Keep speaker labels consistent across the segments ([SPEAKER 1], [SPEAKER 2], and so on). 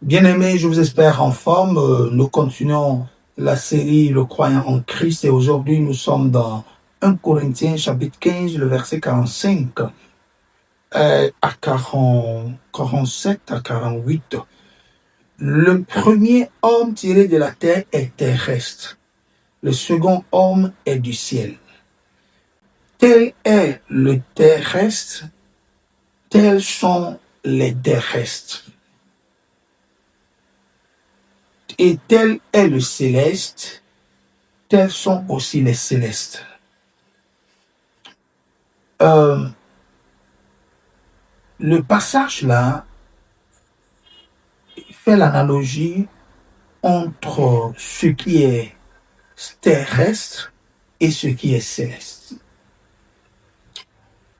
[SPEAKER 1] Bien-aimés, je vous espère en forme. Nous continuons la série Le croyant en Christ et aujourd'hui nous sommes dans 1 Corinthiens chapitre 15, le verset 45 à 47 à 48. Le premier homme tiré de la terre est terrestre. Le second homme est du ciel. Tel est le terrestre, tels sont les terrestres. Et tel est le céleste, tels sont aussi les célestes. Le passage là fait l'analogie entre ce qui est terrestre et ce qui est céleste.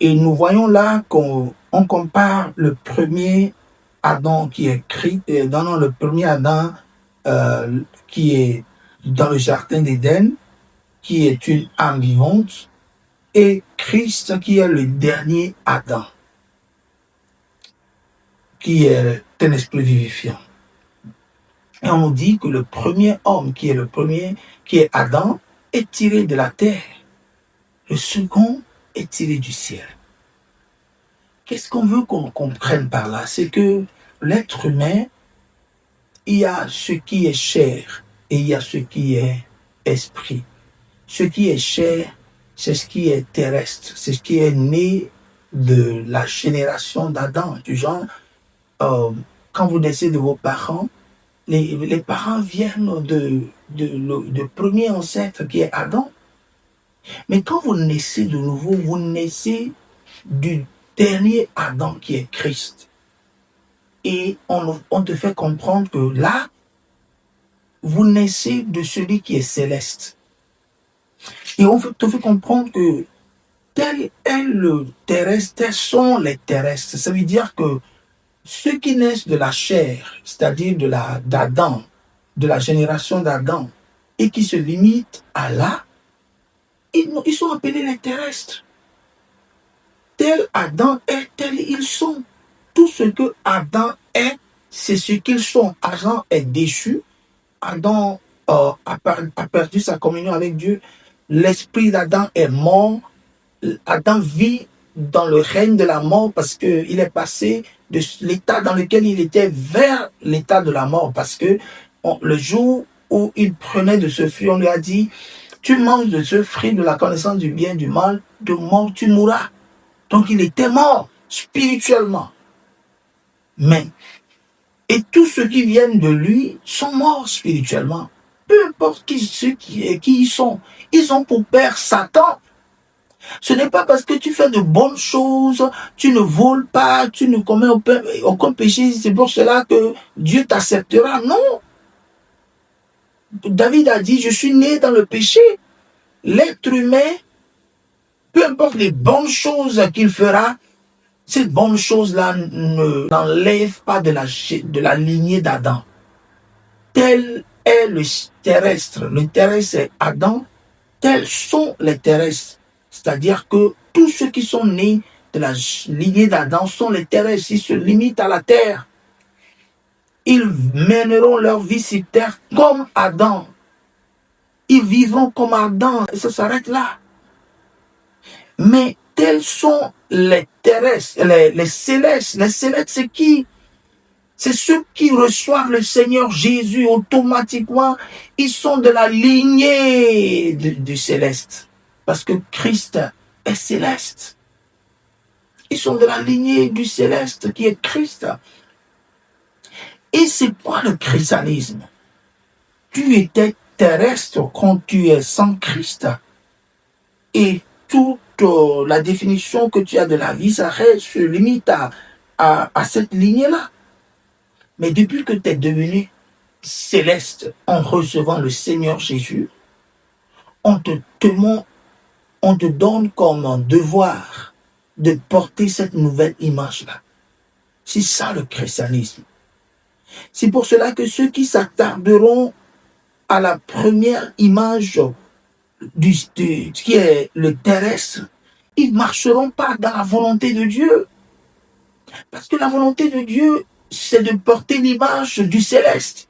[SPEAKER 1] Et nous voyons là qu'on compare le premier Adam qui est le premier Adam qui est dans le jardin d'Éden, qui est une âme vivante, et Christ qui est le dernier Adam, qui est un esprit vivifiant. Et on nous dit que le premier homme qui est Adam, est tiré de la terre. Le second est tiré du ciel. Qu'est-ce qu'on veut qu'on comprenne par là? C'est que l'être humain, il y a ce qui est chair et il y a ce qui est esprit. Ce qui est chair, c'est ce qui est terrestre, c'est ce qui est né de la génération d'Adam. Du genre, quand vous naissez de vos parents, les parents viennent de premier ancêtre qui est Adam. Mais quand vous naissez de nouveau, vous naissez du dernier Adam qui est Christ. Et on te fait comprendre que là, vous naissez de celui qui est céleste. Et on te fait comprendre que tel est le terrestre, tels sont les terrestres. Ça veut dire que ceux qui naissent de la chair, c'est-à-dire d'Adam, de la génération d'Adam, et qui se limitent à là, ils sont appelés les terrestres. Tel Adam est, tel ils sont. Tout ce que Adam est, c'est ce qu'ils sont. Adam est déchu. Adam a perdu sa communion avec Dieu. L'esprit d'Adam est mort. Adam vit dans le règne de la mort parce qu'il est passé de l'état dans lequel il était vers l'état de la mort. Parce que le jour où il prenait de ce fruit, on lui a dit, tu manges de ce fruit de la connaissance du bien et du mal, de mort tu mourras. Donc il était mort spirituellement. Et tous ceux qui viennent de lui sont morts spirituellement. Peu importe qui ils sont. Ils ont pour père Satan. Ce n'est pas parce que tu fais de bonnes choses, tu ne voles pas, tu ne commets aucun péché, c'est pour cela que Dieu t'acceptera. Non. David a dit, je suis né dans le péché. L'être humain, peu importe les bonnes choses qu'il fera, ces bonnes choses-là n'enlèvent pas de la lignée d'Adam. Tel est le terrestre. Le terrestre est Adam. Tels sont les terrestres. C'est-à-dire que tous ceux qui sont nés de la lignée d'Adam sont les terrestres. Ils se limitent à la terre. Ils mèneront leur vie sur terre comme Adam. Ils vivront comme Adam. Et ça s'arrête là. Mais tels sont les terrestres, les célestes. Les célestes, c'est qui? C'est ceux qui reçoivent le Seigneur Jésus automatiquement. Ils sont de la lignée du céleste. Parce que Christ est céleste. Ils sont de la lignée du céleste qui est Christ. Et c'est quoi le christianisme? Tu étais terrestre quand tu es sans Christ. Et toute la définition que tu as de la vie, ça se limite à cette lignée-là. Mais depuis que tu es devenu céleste en recevant le Seigneur Jésus, on te donne comme un devoir de porter cette nouvelle image-là. C'est ça le christianisme. C'est pour cela que ceux qui s'attarderont à la première image qui est le terrestre, ils ne marcheront pas dans la volonté de Dieu. Parce que la volonté de Dieu c'est de porter l'image du céleste.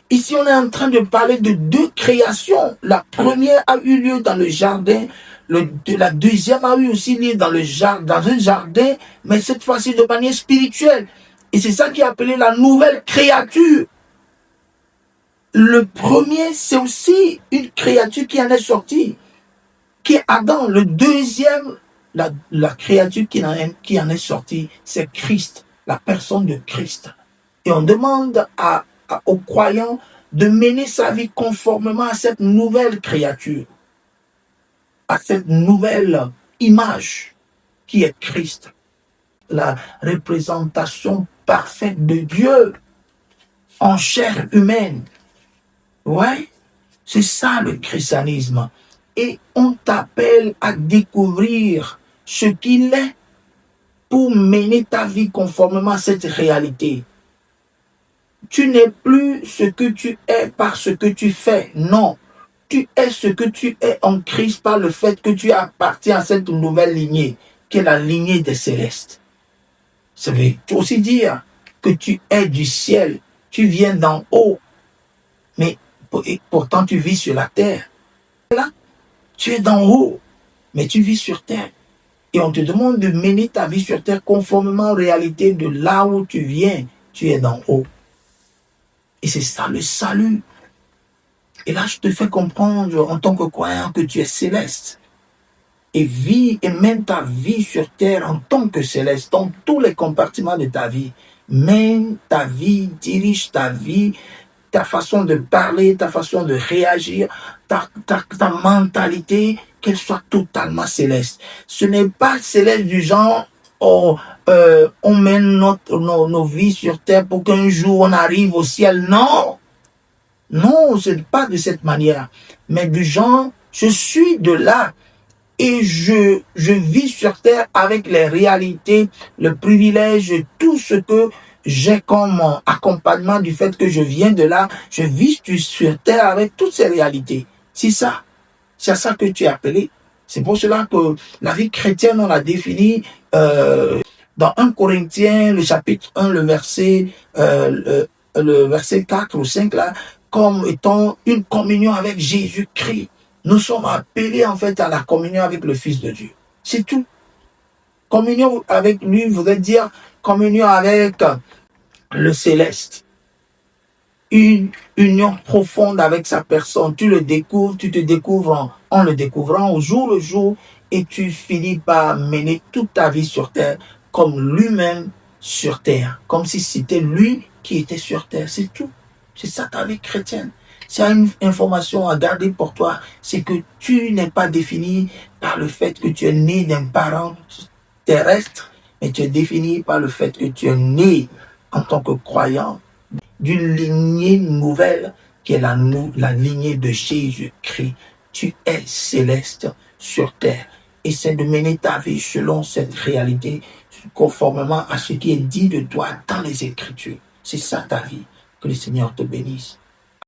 [SPEAKER 1] Ici, on est en train de parler de deux créations. La première a eu lieu dans le jardin, la deuxième a eu aussi lieu dans un jardin, mais cette fois-ci de manière spirituelle. Et c'est ça qui est appelé la nouvelle créature. Le premier, c'est aussi une créature qui en est sortie, qui est Adam. Le deuxième, la créature qui en est sortie, c'est Christ, la personne de Christ. Et on demande aux croyants de mener sa vie conformément à cette nouvelle créature, à cette nouvelle image qui est Christ, la représentation parfaite de Dieu en chair humaine. Ouais, c'est ça le christianisme. Et on t'appelle à découvrir ce qu'il est pour mener ta vie conformément à cette réalité. Tu n'es plus ce que tu es par ce que tu fais. Non. Tu es ce que tu es en Christ par le fait que tu appartiens à cette nouvelle lignée, qui est la lignée des célestes. Ça veut aussi dire que tu es du ciel. Tu viens d'en haut. Mais pourtant, tu vis sur la terre. Là, tu es d'en haut, mais tu vis sur terre. Et on te demande de mener ta vie sur terre conformément aux réalités de là où tu viens. Tu es d'en haut. Et c'est ça le salut. Et là, je te fais comprendre en tant que croyant que tu es céleste. Et mène ta vie sur terre en tant que céleste, dans tous les compartiments de ta vie. Mène ta vie, dirige ta vie, ta façon de parler, ta façon de réagir, ta mentalité, qu'elle soit totalement céleste. Ce n'est pas céleste du genre, on mène nos vies sur terre pour qu'un jour on arrive au ciel. Non, non, ce n'est pas de cette manière. Mais du genre, je suis de là et je vis sur terre avec les réalités, le privilège, tout ce que j'ai comme accompagnement du fait que je viens de là. Je vis sur terre avec toutes ces réalités. C'est ça. C'est à ça que tu es appelé. C'est pour cela que la vie chrétienne, on l'a définie dans 1 Corinthiens, le chapitre 1, le verset 4 ou 5, là, comme étant une communion avec Jésus-Christ. Nous sommes appelés en fait à la communion avec le Fils de Dieu. C'est tout. Communion avec lui voudrait dire communion avec le céleste. Une union profonde avec sa personne. Tu le découvres, tu te découvres en le découvrant au jour le jour et tu finis par mener toute ta vie sur terre comme lui-même sur terre. Comme si c'était lui qui était sur terre. C'est tout. C'est ça ta vie chrétienne. S'il y a une information à garder pour toi, c'est que tu n'es pas défini par le fait que tu es né d'un parent terrestre, mais tu es défini par le fait que tu es né en tant que croyant d'une lignée nouvelle qui est la lignée de Jésus-Christ. Tu es céleste sur terre. Et c'est de mener ta vie selon cette réalité, conformément à ce qui est dit de toi dans les Écritures. C'est ça ta vie. Que le Seigneur te bénisse.